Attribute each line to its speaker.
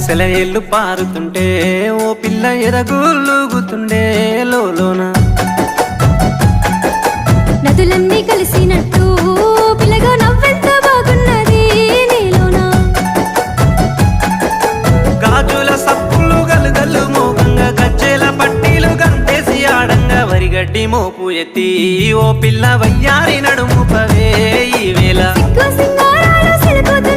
Speaker 1: సెలయేళ్ళు పారుతుంటే ఓ పిల్ల ఎదగులుగుతుండే లోన
Speaker 2: నదులన్నీ కలిసినట్టు పిల్లగా నవ్వెంత బాగున్నది నీలోన
Speaker 1: గాజుల సప్పులు గలుగల్లు మోగంగా గజ్జెల పట్టీలు గంటేసి ఆడంగా వరిగడ్డి మోపు ఎత్తి ఓ పిల్ల వయ్యారి నడుము పవే ఈ వేళ
Speaker 2: సింగారాలు సిలుకుతూ